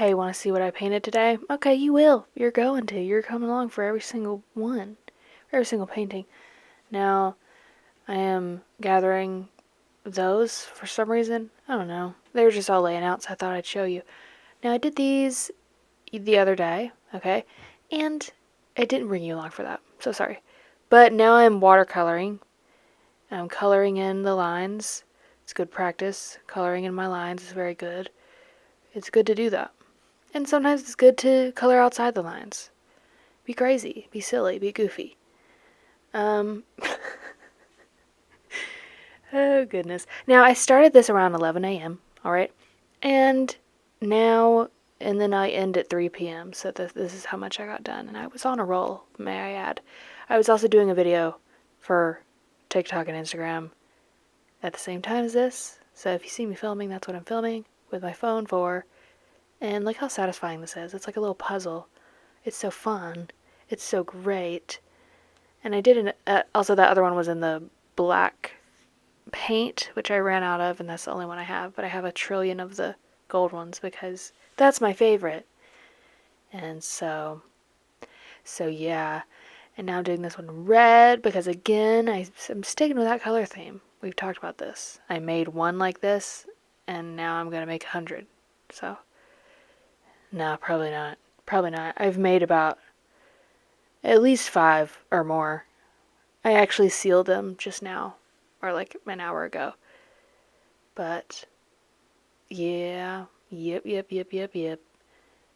Hey, want to see what I painted today? Okay, you will. You're going to. You're coming along for every single one. Every single painting. Now, I am gathering those for some reason. I don't know. They were just all laying out, so I thought I'd show you. Now, I did these the other day, okay? And I didn't bring you along for that. So sorry. But now I'm watercoloring. I'm coloring in the lines. It's good practice. Coloring in my lines is very good. It's good to do that. And sometimes it's good to color outside the lines. Be crazy, be silly, be goofy. Um, oh goodness. Now I started this around 11 a.m., alright? And now, and then I end at 3 p.m., so this is how much I got done. And I was on a roll, may I add. I was also doing a video for TikTok and Instagram at the same time as this. So if you see me filming, that's what I'm filming with my phone for. And look how satisfying this is. It's like a little puzzle. It's so fun. It's so great. And I did also that other one was in the black paint, which I ran out of, and that's the only one I have. But I have a trillion of the gold ones because that's my favorite. And so yeah. And now I'm doing this one red because again, I'm sticking with that color theme. We've talked about this. I made one like this, and now I'm gonna make 100. So, no, probably not. Probably not. I've made about at least 5 or more. I actually sealed them just now, or like an hour ago. But, yeah, yep.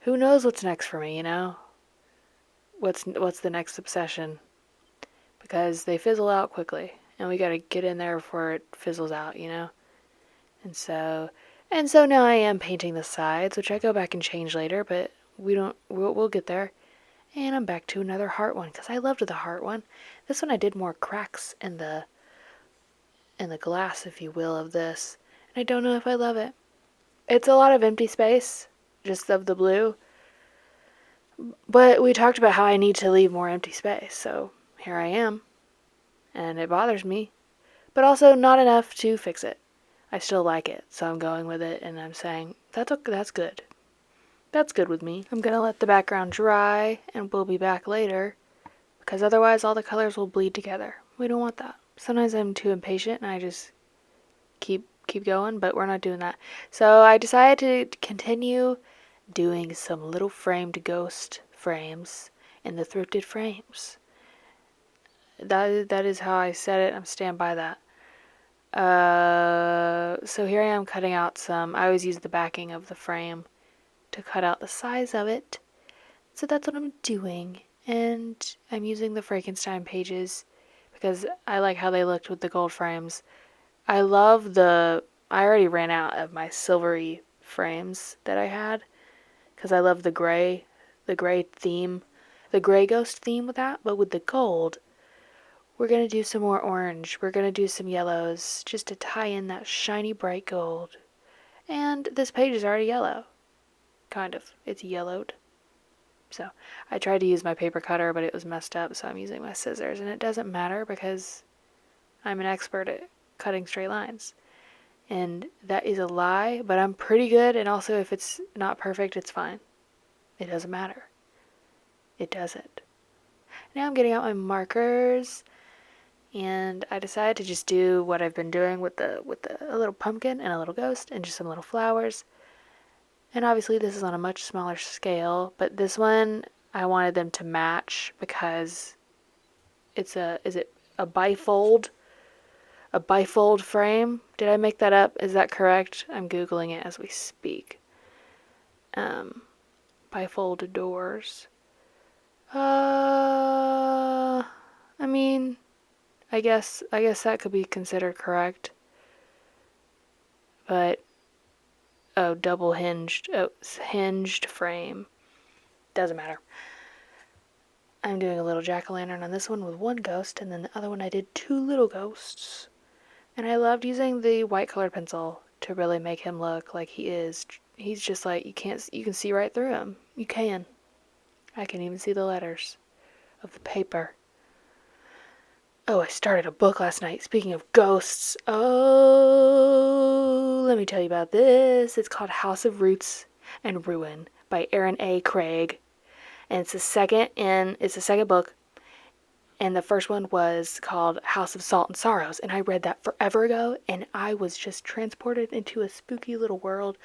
Who knows what's next for me, you know? What's the next obsession? Because they fizzle out quickly, and we gotta get in there before it fizzles out, you know? And so now I am painting the sides, which I go back and change later, but we'll get there. And I'm back to another heart one, because I loved the heart one. This one I did more cracks in the glass, if you will, of this. And I don't know if I love it. It's a lot of empty space, just of the blue. But we talked about how I need to leave more empty space, so here I am. And it bothers me. But also not enough to fix it. I still like it, so I'm going with it, and I'm saying, that's good. That's good with me. I'm gonna let the background dry, and we'll be back later, because otherwise all the colors will bleed together. We don't want that. Sometimes I'm too impatient, and I just keep going, but we're not doing that. So I decided to continue doing some little framed ghost frames in the thrifted frames. That is how I said it. I'm stand by that. So here I am cutting out some. I always use the backing of the frame to cut out the size of it. So that's what I'm doing. And I'm using the Frankenstein pages because I like how they looked with the gold frames. I already ran out of my silvery frames that I had because I love the gray theme, the gray ghost theme with that, but with the gold, we're going to do some more orange. We're going to do some yellows just to tie in that shiny bright gold. And this page is already yellow. Kind of. It's yellowed. So I tried to use my paper cutter, but it was messed up, so I'm using my scissors. And it doesn't matter because I'm an expert at cutting straight lines. And that is a lie, but I'm pretty good. And also, if it's not perfect, it's fine. It doesn't matter. It doesn't. Now I'm getting out my markers. And I decided to just do what I've been doing with a little pumpkin and a little ghost and just some little flowers. And obviously this is on a much smaller scale, but this one I wanted them to match because is it a bifold? A bifold frame? Did I make that up? Is that correct? I'm Googling it as we speak. Bifold doors. I mean, I guess that could be considered correct. But double hinged. Hinged frame. Doesn't matter. I'm doing a little jack-o'-lantern on this one with one ghost, and then the other one I did 2 little ghosts. And I loved using the white colored pencil to really make him look like he is. He's just like, you can see right through him. You can. I can even see the letters of the paper. Oh, I started a book last night. Speaking of ghosts. Oh, let me tell you about this. It's called House of Roots. and Ruin by Aaron A. Craig. And it's the second book. And the first one was called House of Salt and Sorrows. And I read that forever ago, and I was just transported into a spooky little world.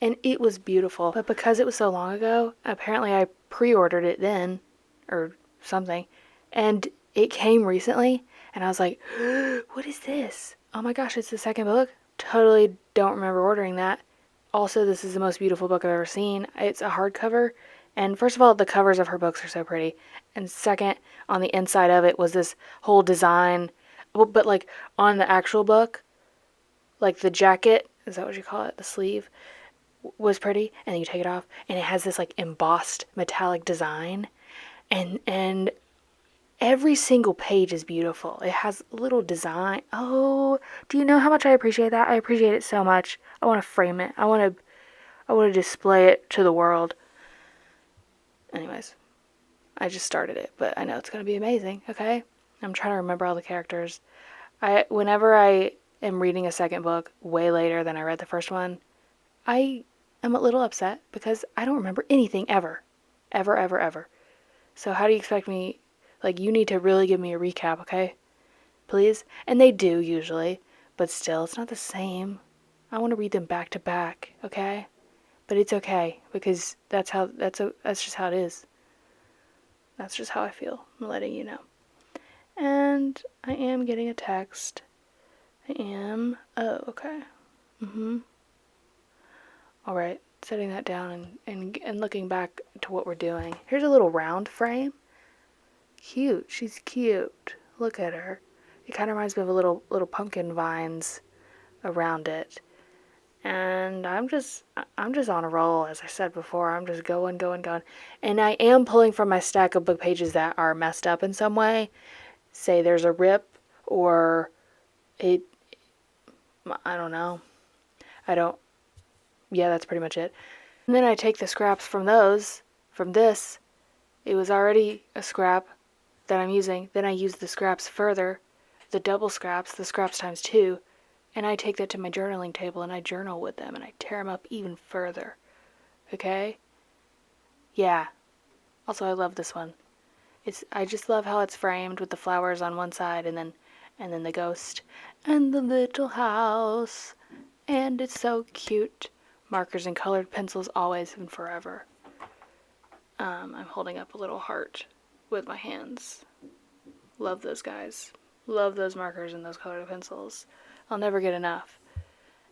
And it was beautiful. But because it was so long ago, apparently I pre-ordered it then, or something. And it came recently, and I was like, what is this? Oh my gosh, it's the second book? Totally don't remember ordering that. Also, this is the most beautiful book I've ever seen. It's a hardcover. And first of all, the covers of her books are so pretty. And second, on the inside of it was this whole design. But like on the actual book, like the jacket, is that what you call it? The sleeve was pretty. And then you take it off, and it has this like embossed metallic design. And every single page is beautiful. It has little design. Oh, do you know how much I appreciate that? I appreciate it so much. I want to frame it. I want to display it to the world. Anyways, I just started it, but I know it's going to be amazing, okay? I'm trying to remember all the characters. Whenever I am reading a second book way later than I read the first one, I am a little upset because I don't remember anything ever. Ever, ever, ever. So how do you expect me, like, you need to really give me a recap, okay? Please? And they do usually, but still, it's not the same. I want to read them back to back, okay? But it's okay, because that's just how it is. That's just how I feel. I'm letting you know. And I am getting a text. Oh, okay. Alright, setting that down and looking back to what we're doing. Here's a little round frame. Cute. She's cute. Look at her. It kind of reminds me of a little pumpkin vines around it. And I'm just on a roll, as I said before. I'm just going. And I am pulling from my stack of book pages that are messed up in some way. Say there's a rip, or I don't know. Yeah, that's pretty much it. And then I take the scraps from this. It was already a scrap that I'm using. Then I use the scraps further, the double scraps, the scraps times 2. And I take that to my journaling table and I journal with them and I tear them up even further. Okay? Yeah. Also, I love this one. I just love how it's framed with the flowers on one side and then the ghost and the little house. And it's so cute. Markers and colored pencils always and forever. I'm holding up a little heart with my hands. Love those guys. Love those markers and those colored pencils. I'll never get enough.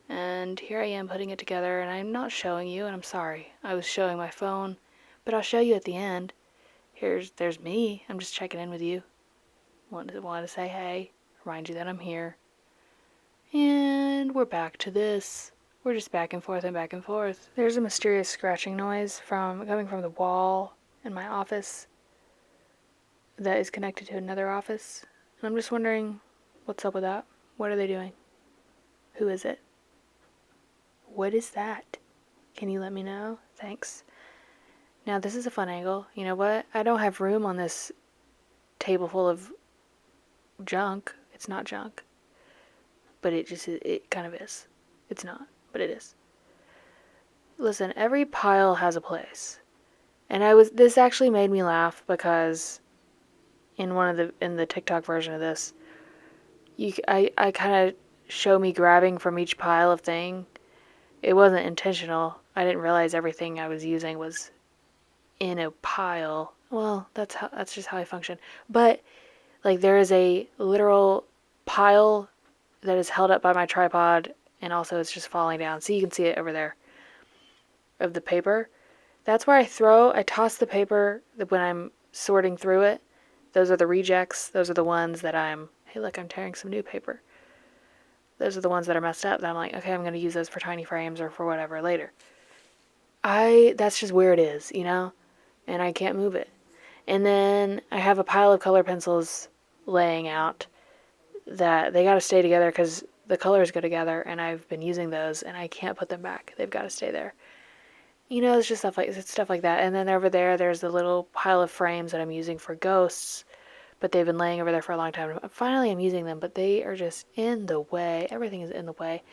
And here I am putting it together, and I'm not showing you, and I'm sorry. I was showing my phone, but I'll show you at the end. There's me. I'm just checking in with you. Wanted to say hey, remind you that I'm here. And we're back to this. We're just back and forth and back and forth. There's a mysterious scratching noise coming from the wall in my office that is connected to another office. And I'm just wondering what's up with that. What are they doing? Who is it? What is that? Can you let me know? Thanks. Now this is a fun angle. You know what? I don't have room on this table full of junk. It's not junk. But it kind of is. It's not, but it is. Listen, every pile has a place. And this actually made me laugh because in the TikTok version of this, I kind of show me grabbing from each pile of thing. It wasn't intentional. I didn't realize everything I was using was in a pile. Well, that's just how I function. But like there is a literal pile that is held up by my tripod, and also it's just falling down. So you can see it over there of the paper. That's where I toss the paper when I'm sorting through it. Those are the rejects. Those are the ones that hey look, I'm tearing some new paper. Those are the ones that are messed up that I'm like, okay, I'm going to use those for tiny frames or for whatever later. That's just where it is, you know? And I can't move it. And then I have a pile of color pencils laying out that they got to stay together because the colors go together, and I've been using those and I can't put them back. They've got to stay there. You know, it's just stuff like that. And then over there's the little pile of frames that I'm using for ghosts, but they've been laying over there for a long time. Finally, I'm using them, but they are just in the way. Everything is in the way.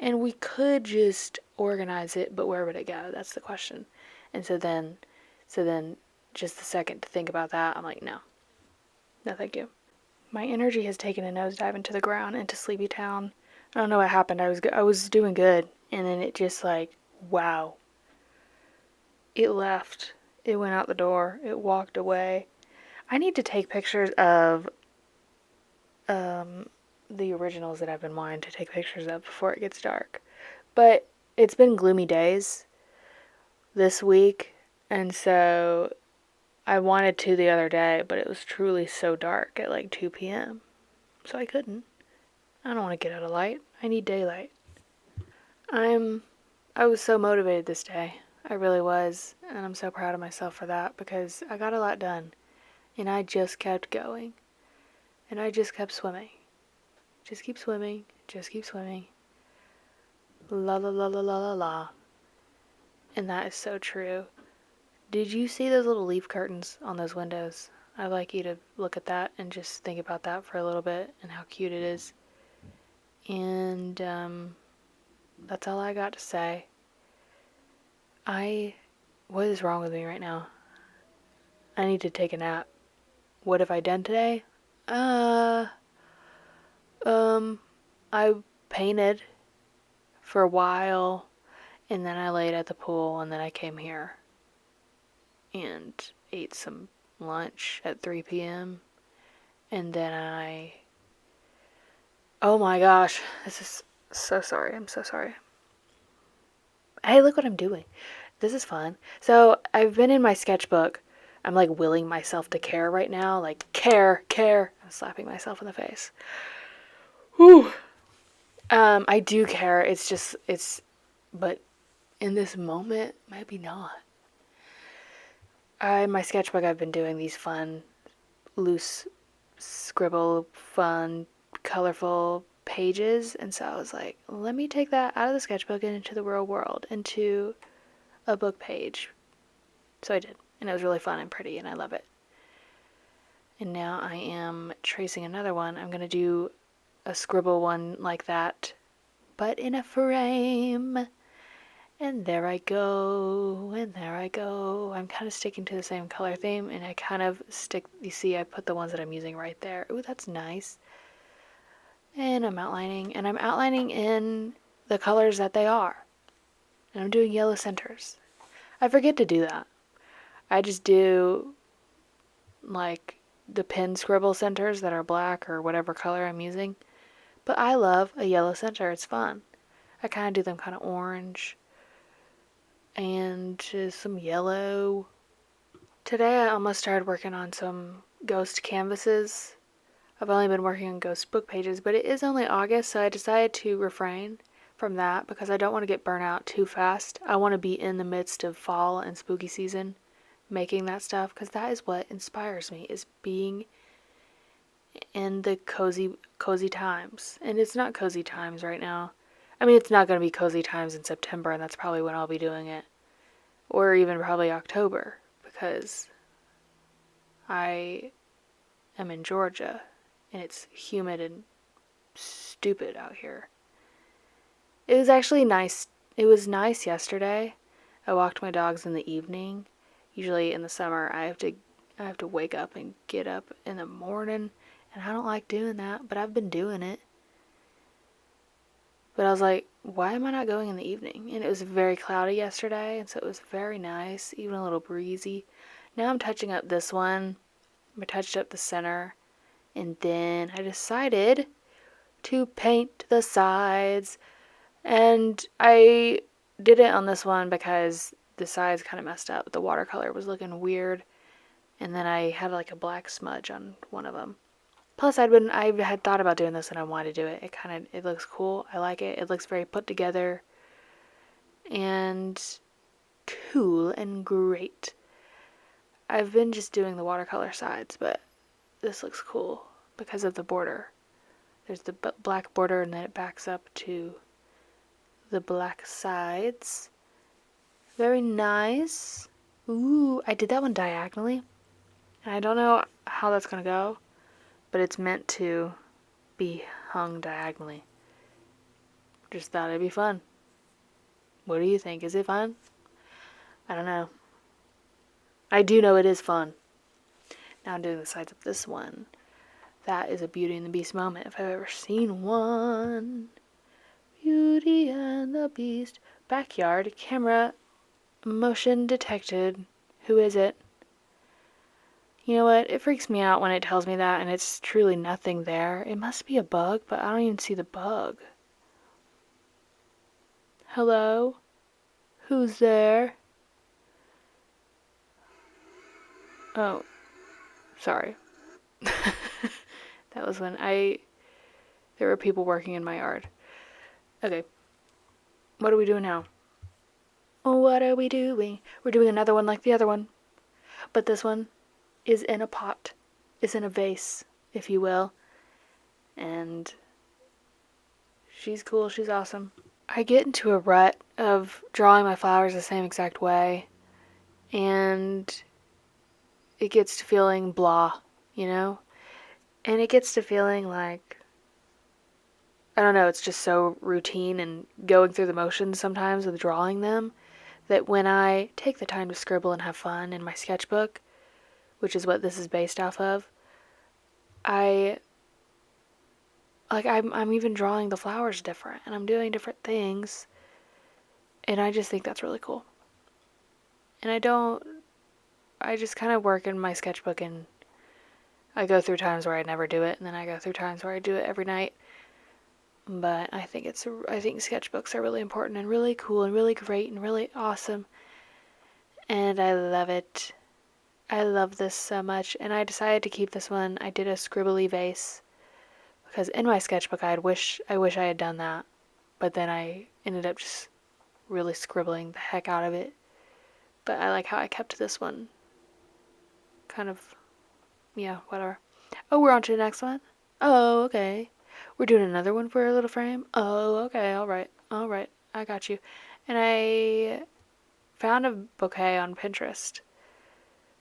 And we could just organize it, but where would it go? That's the question. And so then just the second to think about that, I'm like, no. No, thank you. My energy has taken a nosedive into the ground, into Sleepy Town. I don't know what happened. I was doing good, and then it just like, wow. It left. It went out the door. It walked away. I need to take pictures of the originals that I've been wanting to take pictures of before it gets dark. But it's been gloomy days this week, and so I wanted to the other day, but it was truly so dark at like 2 p.m. So I couldn't. I don't want to get out of light. I need daylight. I was so motivated this day. I really was, and I'm so proud of myself for that because I got a lot done, and I just kept going, and I just kept swimming. Just keep swimming, just keep swimming. La la la la la la la. And that is so true. Did you see those little leaf curtains on those windows? I'd like you to look at that and just think about that for a little bit and how cute it is. And that's all I got to say. What is wrong with me right now? I need to take a nap. What have I done today? I painted for a while, and then I laid at the pool, and then I came here and ate some lunch at 3 p.m. And then oh my gosh, this is so sorry. I'm so sorry. Hey, look what I'm doing. This is fun. So I've been in my sketchbook. I'm like willing myself to care right now. Like, care. I'm slapping myself in the face. Whew. I do care. But in this moment, maybe not. In my sketchbook, I've been doing these fun, loose, scribble, fun, colorful pages. And so I was like, let me take that out of the sketchbook and into the real world, into a book page. So I did. And it was really fun and pretty, and I love it. And now I am tracing another one. I'm going to do a scribble one like that, but in a frame. And there I go, and there I go. I'm kind of sticking to the same color theme, and I kind of you see, I put the ones that I'm using right there. Ooh, that's nice. And I'm outlining in the colors that they are. And I'm doing yellow centers. I forget to do that. I just do, like, the pen scribble centers that are black or whatever color I'm using. But I love a yellow center. It's fun. I kind of do them kind of orange and some yellow. Today I almost started working on some ghost canvases. I've only been working on ghost book pages, but it is only August, so I decided to refrain from that because I don't want to get burnt out too fast. I want to be in the midst of fall and spooky season making that stuff because that is what inspires me, is being in the cozy times. And it's not cozy times right now. I mean, it's not going to be cozy times in September, and that's probably when I'll be doing it. Or even probably October, because I am in Georgia, and it's humid and stupid out here. It was actually nice. It was nice yesterday. I walked my dogs in the evening. Usually in the summer, I have to wake up and get up in the morning, and I don't like doing that, but I've been doing it. But I was like, why am I not going in the evening? And it was very cloudy yesterday, and so it was very nice, even a little breezy. Now I'm touching up this one. I touched up the center, and then I decided to paint the sides. And I did it on this one because the sides kind of messed up. The watercolor was looking weird, and then I had like a black smudge on one of them. Plus, I had thought about doing this and I wanted to do it. It looks cool. I like it. It looks very put together and cool and great. I've been just doing the watercolor sides, but this looks cool because of the border. There's the black border, and then it backs up to the black sides. Very nice. Ooh, I did that one diagonally. And I don't know how that's going to go, but it's meant to be hung diagonally. Just thought it'd be fun. What do you think? Is it fun? I don't know. I do know it is fun. Now I'm doing the sides of this one. That is a Beauty and the Beast moment if I've ever seen one. Beauty and the Beast. Backyard. Camera. Motion detected. Who is it? You know what? It freaks me out when it tells me that and it's truly nothing there. It must be a bug, but I don't even see the bug. Hello? Who's there? Oh, sorry. That was when there were people working in my yard. Okay. What are we doing now? What are we doing? We're doing another one like the other one. But this one is in a pot. Is in a vase, if you will. And she's cool. She's awesome. I get into a rut of drawing my flowers the same exact way. And it gets to feeling blah, you know? And it gets to feeling like, I don't know, it's just so routine and going through the motions sometimes with drawing them that when I take the time to scribble and have fun in my sketchbook, which is what this is based off of, I'm even drawing the flowers different and I'm doing different things and I just think that's really cool. And I just kind of work in my sketchbook and I go through times where I never do it and then I go through times where I do it every night. But I think sketchbooks are really important and really cool and really great and really awesome. And I love it. I love this so much. And I decided to keep this one. I did a scribbly vase because in my sketchbook I wish I had done that. But then I ended up just really scribbling the heck out of it. But I like how I kept this one. Kind of, yeah, whatever. Oh, we're on to the next one? Oh, okay. We're doing another one for a little frame? Oh, okay, alright. Alright, I got you. And I found a bouquet on Pinterest.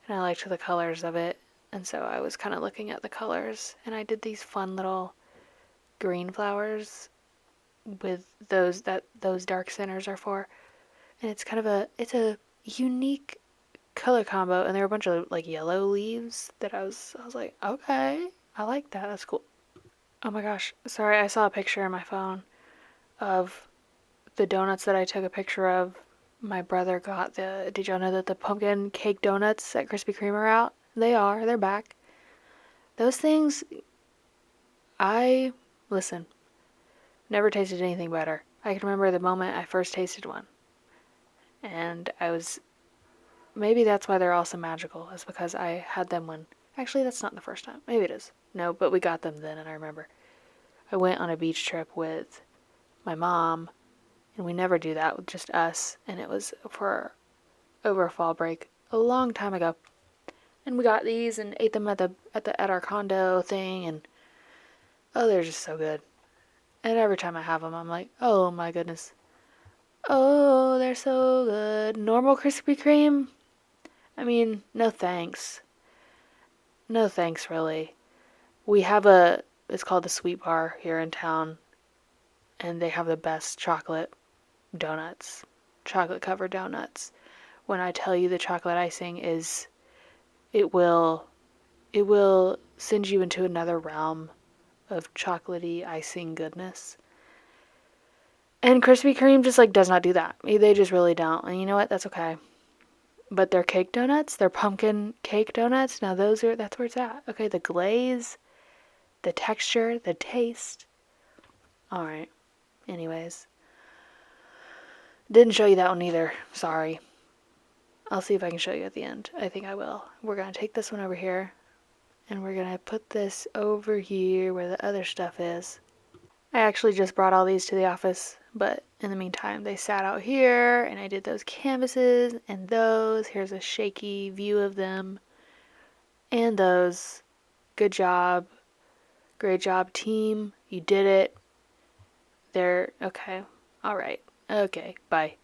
And I liked the colors of it. And so I was kind of looking at the colors. And I did these fun little green flowers with those dark centers are for. And it's kind of it's a unique color combo. And there were a bunch of like yellow leaves that I was like, okay, I like that. That's cool. Oh my gosh, sorry, I saw a picture on my phone of the donuts that I took a picture of. My brother got did y'all know that the pumpkin cake donuts at Krispy Kreme are out? They're back. Those things, listen, never tasted anything better. I can remember the moment I first tasted one. And maybe that's why they're also magical, is because I had them actually that's not the first time. Maybe it is. No, but we got them then and I remember. I went on a beach trip with my mom, and we never do that with just us, and it was over fall break a long time ago. And we got these and ate them at our condo thing, and oh, they're just so good. And every time I have them, I'm like, oh my goodness. Oh, they're so good. Normal Krispy Kreme? I mean, no thanks. No thanks, really. We have it's called the Sweet Bar here in town, and they have the best chocolate donuts, chocolate covered donuts. When I tell you the chocolate icing it will send you into another realm of chocolatey icing goodness. And Krispy Kreme just like does not do that. They just really don't. And you know what? That's okay. But their cake donuts, their pumpkin cake donuts, now that's where it's at. Okay, the glaze, the texture, the taste. Alright. Anyways. Didn't show you that one either. Sorry. I'll see if I can show you at the end. I think I will. We're going to take this one over here. And we're going to put this over here where the other stuff is. I actually just brought all these to the office. But in the meantime, they sat out here. And I did those canvases. And those. Here's a shaky view of them. And those. Good job. Great job, team. You did it. They're okay. Alright. Okay. Bye.